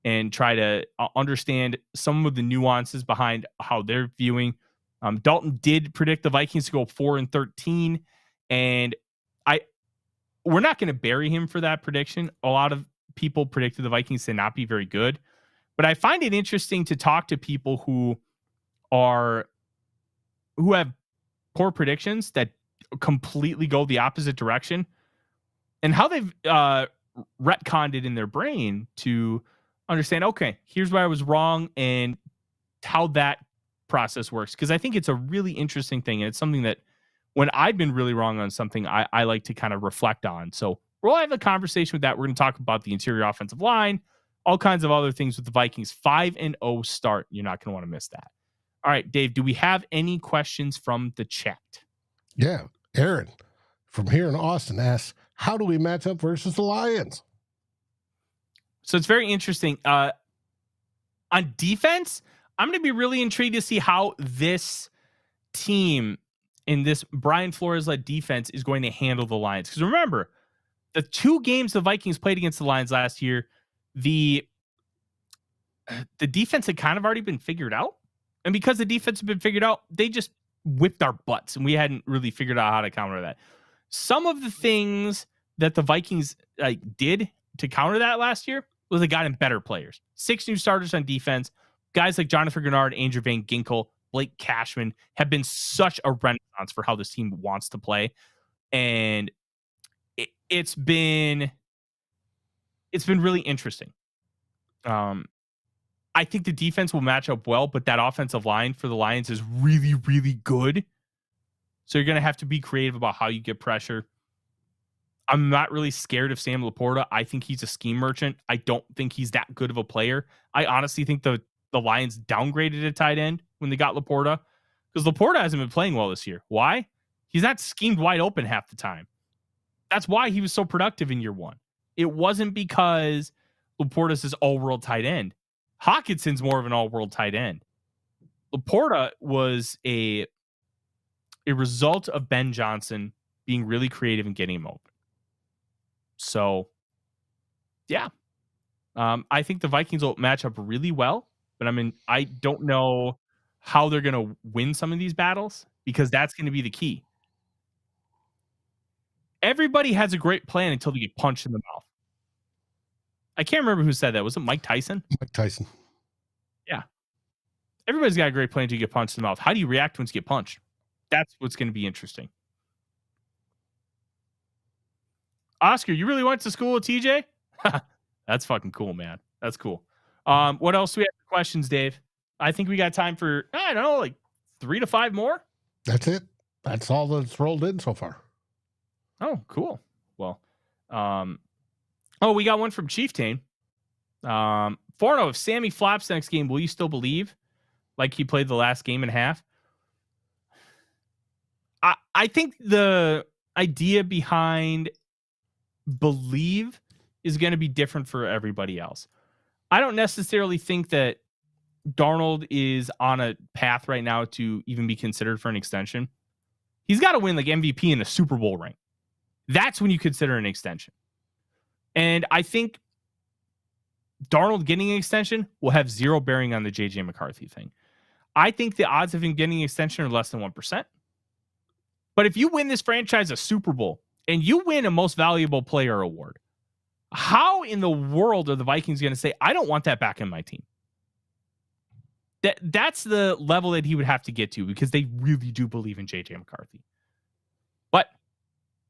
[SPEAKER 1] and try to understand some of the nuances behind how they're viewing. Dalton did predict the Vikings to go 4-13, and we're not going to bury him for that prediction. A lot of people predicted the Vikings to not be very good, but I find it interesting to talk to people who have poor predictions that completely go the opposite direction and how they've retconned it in their brain to understand, okay, here's where I was wrong and how that process works. Because I think it's a really interesting thing. And it's something that when I've been really wrong on something, I like to kind of reflect on. So we'll have a conversation with that. We're going to talk about the interior offensive line, all kinds of other things with the Vikings 5-0 start. You're not going to want to miss that. All right, Dave, do we have any questions from the chat?
[SPEAKER 2] Yeah. Aaron from here in Austin asks, how do we match up versus the Lions?
[SPEAKER 1] So it's very interesting. On defense, I'm going to be really intrigued to see how this team in this Brian Flores-led defense is going to handle the Lions. Because remember, the 2 games the Vikings played against the Lions last year, the defense had kind of already been figured out. And because the defense had been figured out, they just whipped our butts, and we hadn't really figured out how to counter that. Some of the things that the Vikings did to counter that last year was they got in better players. 6 new starters on defense. Guys like Jonathan Grenard, Andrew Van Ginkel, Blake Cashman have been such a renaissance for how this team wants to play. And it's been really interesting. I think the defense will match up well, but that offensive line for the Lions is really, really good. So you're going to have to be creative about how you get pressure. I'm not really scared of Sam Laporta. I think he's a scheme merchant. I don't think he's that good of a player. I honestly think the Lions downgraded a tight end when they got Laporta, because Laporta hasn't been playing well this year. Why? He's not schemed wide open half the time. That's why he was so productive in year one. It wasn't because Laporta's this all-world tight end. Hawkinson's more of an all-world tight end. Laporta was a result of Ben Johnson being really creative and getting him open. So, yeah. I think the Vikings will match up really well, but I don't know how they're going to win some of these battles because that's going to be the key. Everybody has a great plan until they get punched in the mouth. I can't remember who said that. Was it Mike Tyson?
[SPEAKER 2] Mike Tyson.
[SPEAKER 1] Yeah. Everybody's got a great plan until you get punched in the mouth. How do you react once you get punched? That's what's going to be interesting. Oscar, you really went to school with TJ? That's fucking cool, man. That's cool. What else do we have for questions, Dave? I think we got time for, I don't know, like 3 to 5 more.
[SPEAKER 2] That's it. That's all that's rolled in so far.
[SPEAKER 1] Oh, cool. Well, we got one from Chieftain. Forno, if Sammy flops next game, will you still believe like he played the last game and a half? I think the idea behind believe is going to be different for everybody else. I don't necessarily think that Darnold is on a path right now to even be considered for an extension. He's got to win like MVP in a Super Bowl ring. That's when you consider an extension. And I think Darnold getting an extension will have zero bearing on the JJ McCarthy thing. I think the odds of him getting an extension are less than 1%. But if you win this franchise a Super Bowl and you win a most valuable player award, how in the world are the Vikings going to say, I don't want that back in my team? That's the level that he would have to get to because they really do believe in JJ McCarthy. But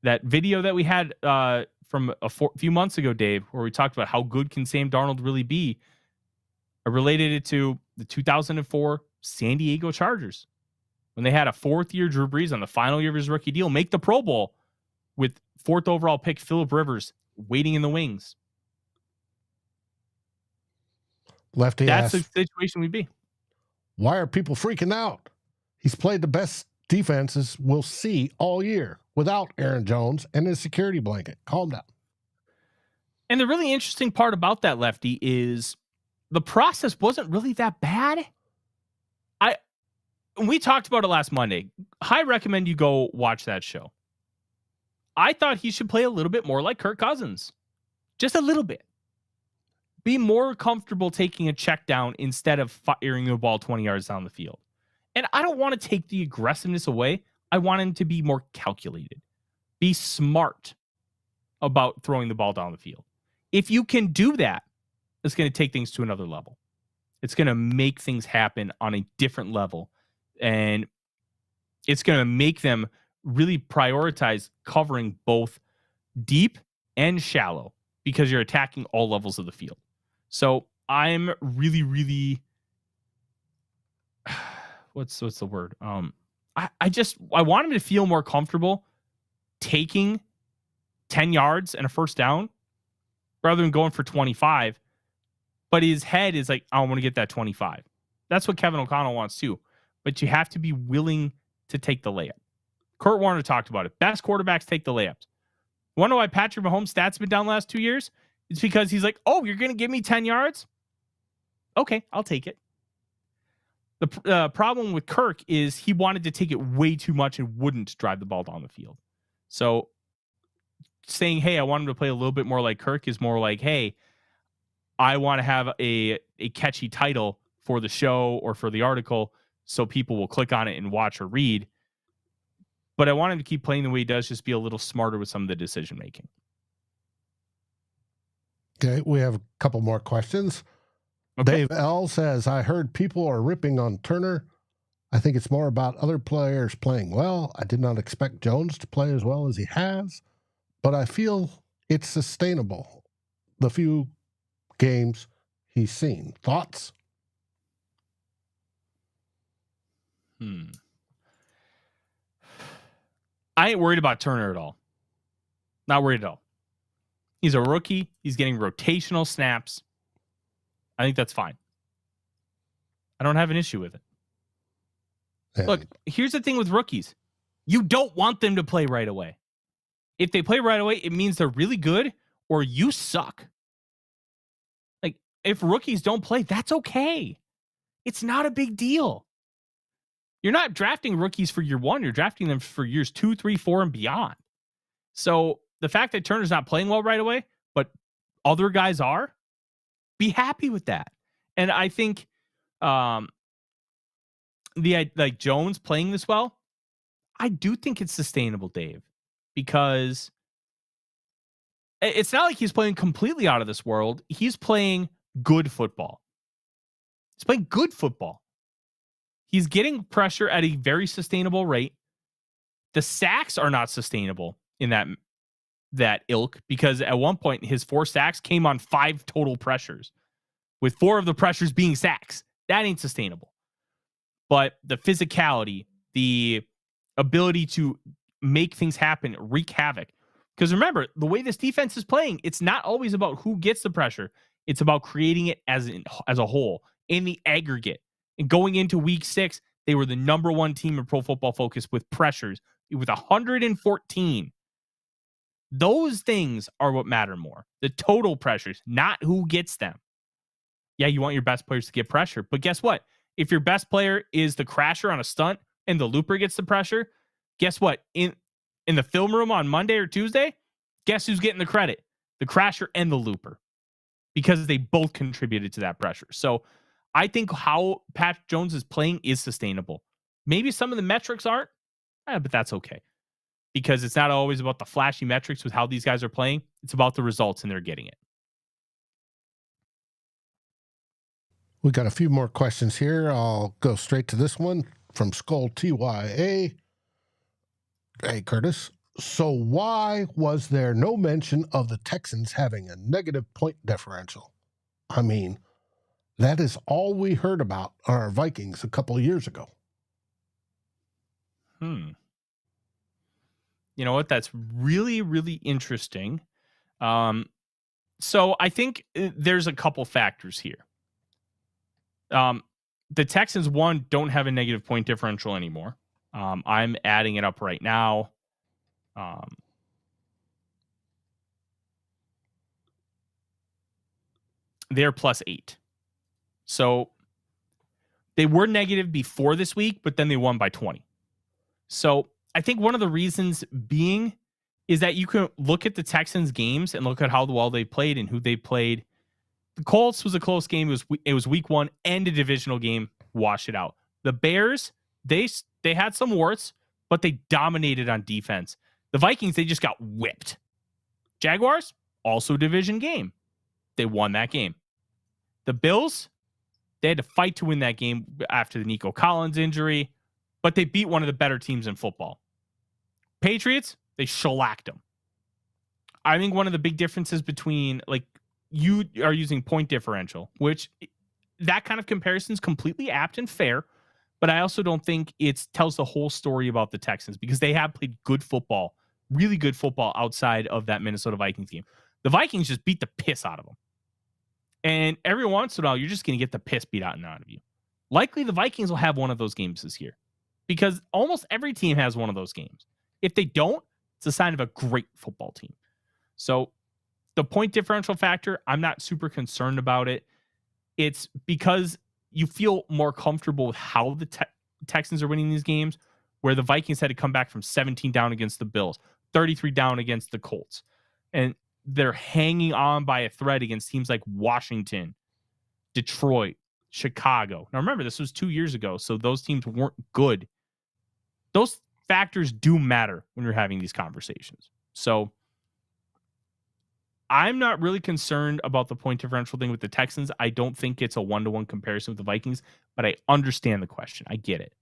[SPEAKER 1] that video that we had from a few months ago, Dave, where we talked about how good can Sam Darnold really be, I related it to the 2004 San Diego Chargers when they had a 4th-year Drew Brees on the final year of his rookie deal make the Pro Bowl with 4th overall pick Phillip Rivers waiting in the wings.
[SPEAKER 2] Lefty
[SPEAKER 1] That's
[SPEAKER 2] asked,
[SPEAKER 1] the situation we'd be.
[SPEAKER 2] why are people freaking out? He's played the best defenses we'll see all year without Aaron Jones and his security blanket. Calm down.
[SPEAKER 1] And the really interesting part about that, Lefty, is the process wasn't really that bad. We talked about it last Monday. I recommend you go watch that show. I thought he should play a little bit more like Kirk Cousins. Just a little bit. Be more comfortable taking a check down instead of firing the ball 20 yards down the field. And I don't want to take the aggressiveness away. I want him to be more calculated. Be smart about throwing the ball down the field. If you can do that, it's going to take things to another level. It's going to make things happen on a different level. And it's going to make them really prioritize covering both deep and shallow because you're attacking all levels of the field. So I'm really, really, what's the word? I want him to feel more comfortable taking 10 yards and a first down rather than going for 25. But his head is like, I want to get that 25. That's what Kevin O'Connell wants too. But you have to be willing to take the layup. Kurt Warner talked about it. Best quarterbacks take the layups. You want to know why Patrick Mahomes' stats have been down the last 2 years? It's because he's like, oh, you're going to give me 10 yards? Okay, I'll take it. The problem with Kirk is he wanted to take it way too much and wouldn't drive the ball down the field. So saying, hey, I want him to play a little bit more like Kirk is more like, hey, I want to have a catchy title for the show or for the article so people will click on it and watch or read. But I want him to keep playing the way he does, just be a little smarter with some of the decision making.
[SPEAKER 2] Okay, we have a couple more questions. Okay. Dave L. says, I heard people are ripping on Turner. I think it's more about other players playing well. I did not expect Jones to play as well as he has, but I feel it's sustainable. The few games he's seen. Thoughts?
[SPEAKER 1] I ain't worried about Turner at all. Not worried at all. He's a rookie. He's getting rotational snaps. I think that's fine. I don't have an issue with it.
[SPEAKER 2] And
[SPEAKER 1] Look, here's the thing with rookies. You don't want them to play right away. If they play right away, it means they're really good or you suck. Like, if rookies don't play, that's okay. It's not a big deal. You're not drafting rookies for year one. You're drafting them for years 2, 3, 4, and beyond. So the fact that Turner's not playing well right away, but other guys are, be happy with that. And I think like Jones playing this well, I do think it's sustainable, Dave, because it's not like he's playing completely out of this world. He's playing good football. He's playing good football. He's getting pressure at a very sustainable rate. The sacks are not sustainable in that ilk, because at one point his 4 sacks came on 5 total pressures, with 4 of the pressures being sacks. That ain't sustainable. But the physicality, the ability to make things happen, wreak havoc. Because remember, the way this defense is playing, it's not always about who gets the pressure. It's about creating it as a whole, in the aggregate. And going into week 6, they were the number 1 team in Pro Football Focus with pressures, with 114. Those things are what matter more. The total pressures, not who gets them. Yeah, you want your best players to get pressure. But guess what? If your best player is the crasher on a stunt and the looper gets the pressure, guess what? In the film room on Monday or Tuesday, guess who's getting the credit? The crasher and the looper, because they both contributed to that pressure. So I think how Pat Jones is playing is sustainable. Maybe some of the metrics aren't, but that's okay, because it's not always about the flashy metrics with how these guys are playing. It's about the results, and they're getting it.
[SPEAKER 2] we got a few more questions here. I'll go straight to this one from SKOL TYA. Hey, Curtis. So why was there no mention of the Texans having a negative point differential? I mean, that is all we heard about our Vikings a couple of years ago.
[SPEAKER 1] You know what? That's really, really interesting. So I think there's a couple factors here. The Texans, one, don't have a negative point differential anymore. I'm adding it up right now. They're +8. So they were negative before this week, but then they won by 20. So I think one of the reasons being is that you can look at the Texans games and look at how well they played and who they played. The Colts was a close game. It was week 1 and a divisional game. Wash it out. The Bears, they had some warts, but they dominated on defense. The Vikings, they just got whipped. Jaguars, also division game. They won that game. The Bills, they had to fight to win that game after the Nico Collins injury, but they beat one of the better teams in football. Patriots, they shellacked them. I think one of the big differences between, like, you are using point differential, which that kind of comparison is completely apt and fair, but I also don't think it tells the whole story about the Texans, because they have played good football, really good football outside of that Minnesota Vikings game. The Vikings just beat the piss out of them. And every once in a while, you're just going to get the piss beat out of you. Likely the Vikings will have one of those games this year, because almost every team has one of those games. If they don't, it's a sign of a great football team. So the point differential factor, I'm not super concerned about it. It's because you feel more comfortable with how the Texans are winning these games, where the Vikings had to come back from 17 down against the Bills, 33 down against the Colts. And they're hanging on by a thread against teams like Washington, Detroit, Chicago. Now, remember, this was 2 years ago, so those teams weren't good. Those factors do matter when you're having these conversations. So I'm not really concerned about the point differential thing with the Texans. I don't think it's a one-to-one comparison with the Vikings, but I understand the question. I get it.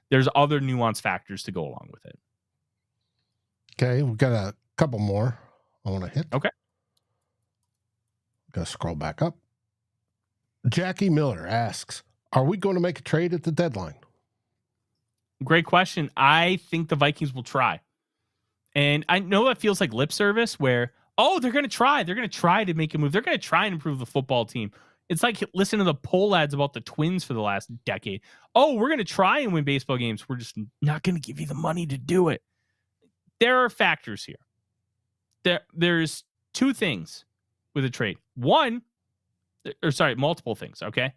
[SPEAKER 1] There's other nuanced factors to go along with it.
[SPEAKER 2] Okay, we've got a couple more I want to hit.
[SPEAKER 1] Okay.
[SPEAKER 2] Got to scroll back up. Jackie Miller asks, are we going to make a trade at the deadline?
[SPEAKER 1] Great question. I think the Vikings will try. And I know it feels like lip service where, oh, they're going to try. They're going to try to make a move. They're going to try and improve the football team. It's like listen to the poll ads about the Twins for the last decade. Oh, we're going to try and win baseball games. We're just not going to give you the money to do it. There are factors here. There's two things with a trade. Multiple things, okay?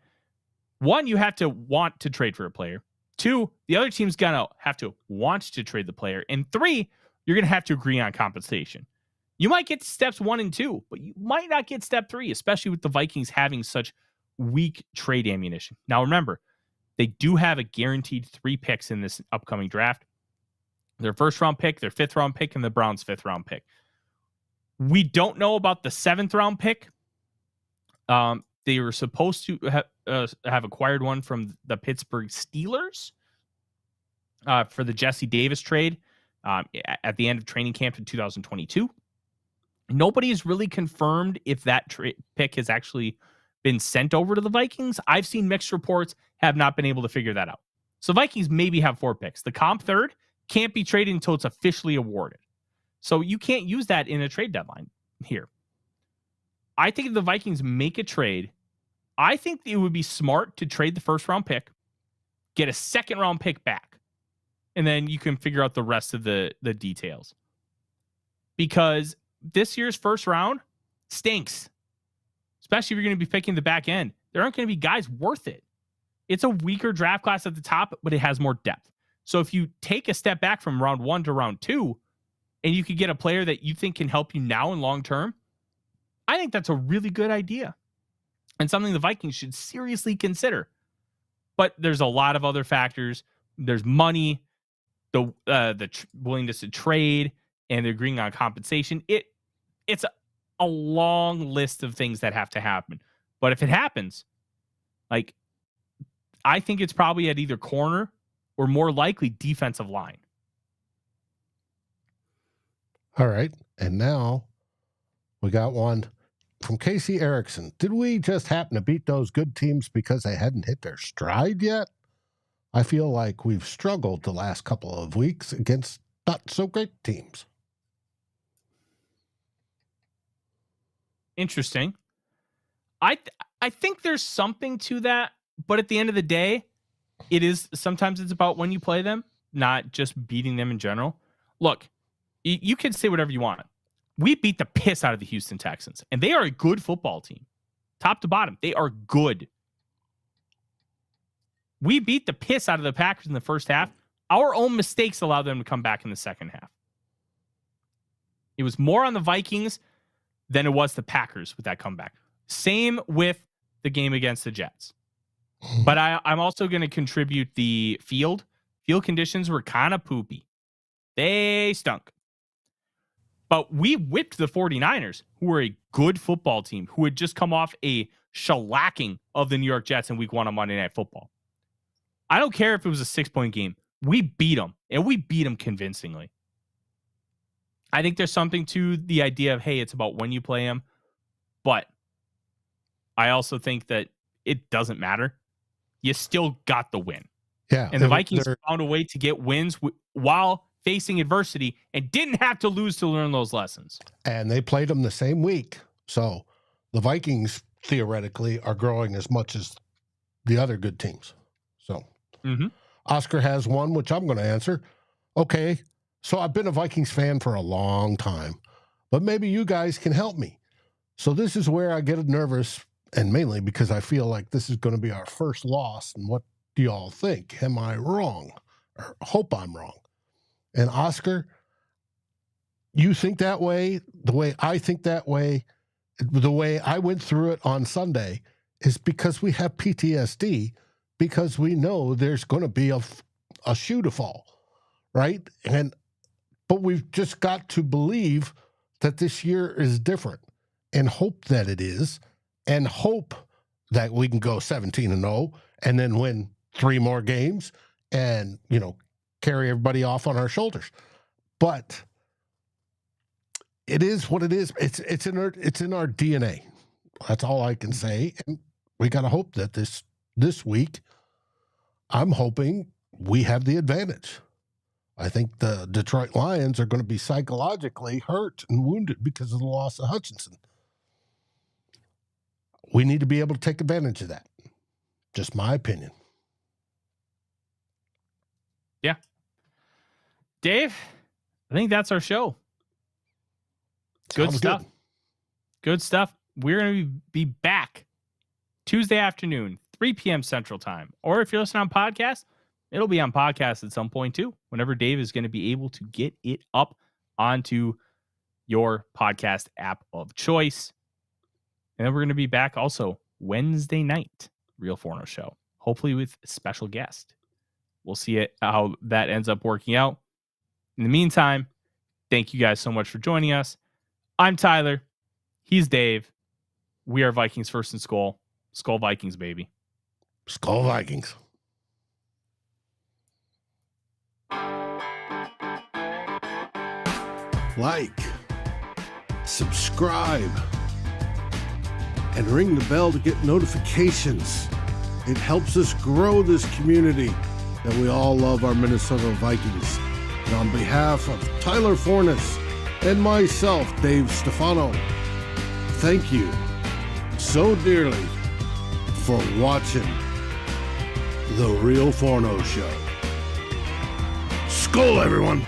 [SPEAKER 1] One, you have to want to trade for a player. Two, the other team's going to have to want to trade the player. And three, you're going to have to agree on compensation. You might get to steps 1 and 2, but you might not get step 3, especially with the Vikings having such weak trade ammunition. Now, remember, they do have a guaranteed 3 picks in this upcoming draft. Their first-round pick, their fifth-round pick, and the Browns' fifth-round pick. We don't know about the 7th-round pick. They were supposed to have acquired one from the Pittsburgh Steelers for the Jesse Davis trade at the end of training camp in 2022. Nobody has really confirmed if that pick has actually been sent over to the Vikings. I've seen mixed reports, have not been able to figure that out. So Vikings maybe have 4 picks. The comp third can't be traded until it's officially awarded. So you can't use that in a trade deadline here. I think if the Vikings make a trade, I think it would be smart to trade the first-round pick, get a second-round pick back, and then you can figure out the rest of the details. Because this year's first round stinks, especially if you're going to be picking the back end. There aren't going to be guys worth it. It's a weaker draft class at the top, but it has more depth. So if you take a step back from round 1 to round 2, and you could get a player that you think can help you now and long term, I think that's a really good idea and something the Vikings should seriously consider. But there's a lot of other factors. There's money, the willingness to trade, and they're agreeing on compensation. It's a long list of things that have to happen. But if it happens, like, I think it's probably at either corner or more likely defensive line.
[SPEAKER 2] All right. And now we got one from Casey Erickson. Did we just happen to beat those good teams because they hadn't hit their stride yet? I feel like we've struggled the last couple of weeks against not so great teams.
[SPEAKER 1] Interesting. I think there's something to that, but at the end of the day, sometimes it's about when you play them, not just beating them in general. Look, you can say whatever you want. We beat the piss out of the Houston Texans, and they are a good football team. Top to bottom, they are good. We beat the piss out of the Packers in the first half. Our own mistakes allowed them to come back in the second half. It was more on the Vikings than it was the Packers with that comeback. Same with the game against the Jets. But I'm also going to contribute the field. Field conditions were kind of poopy. They stunk. But we whipped the 49ers, who were a good football team, who had just come off a shellacking of the New York Jets in week 1 on Monday Night Football. I don't care if it was a 6-point game. We beat them, and we beat them convincingly. I think there's something to the idea of, hey, it's about when you play them. But I also think that it doesn't matter. You still got the win.
[SPEAKER 2] Yeah.
[SPEAKER 1] And the Vikings found a way to get wins while facing adversity and didn't have to lose to learn those lessons.
[SPEAKER 2] And they played them the same week. So the Vikings theoretically are growing as much as the other good teams. So Oscar has one, which I'm going to answer. Okay. So I've been a Vikings fan for a long time, but maybe you guys can help me. So this is where I get nervous, and mainly because I feel like this is going to be our first loss. And what do y'all think? Am I wrong? Or hope I'm wrong? And Oscar, you think that way, the way I think that way, the way I went through it on Sunday is because we have PTSD, because we know there's going to be a shoe to fall, right? But we've just got to believe that this year is different and hope that it is, and hope that we can go 17-0 and then win 3 more games and, carry everybody off on our shoulders. But it is what it is. It's in our DNA. That's all I can say. And we got to hope that this week, I'm hoping we have the advantage. I think the Detroit Lions are going to be psychologically hurt and wounded because of the loss of Hutchinson. we need to be able to take advantage of that. Just my opinion.
[SPEAKER 1] Yeah. Dave, I think that's our show. Good stuff. Good stuff. We're going to be back Tuesday afternoon, 3 p.m. Central Time. Or if you're listening on podcast, it'll be on podcast at some point too, whenever Dave is going to be able to get it up onto your podcast app of choice. And then we're going to be back also Wednesday night, Real Forno Show, hopefully with a special guest. We'll see how that ends up working out. In the meantime, thank you guys so much for joining us. I'm Tyler. He's Dave. We are Vikings First and SKOL. SKOL Vikings, baby.
[SPEAKER 2] SKOL Vikings. Like, subscribe, and ring the bell to get notifications. It helps us grow this community that we all love, our Minnesota Vikings. And on behalf of Tyler Forness and myself, Dave Stefano, thank you so dearly for watching The Real Forno Show. SKOL, everyone!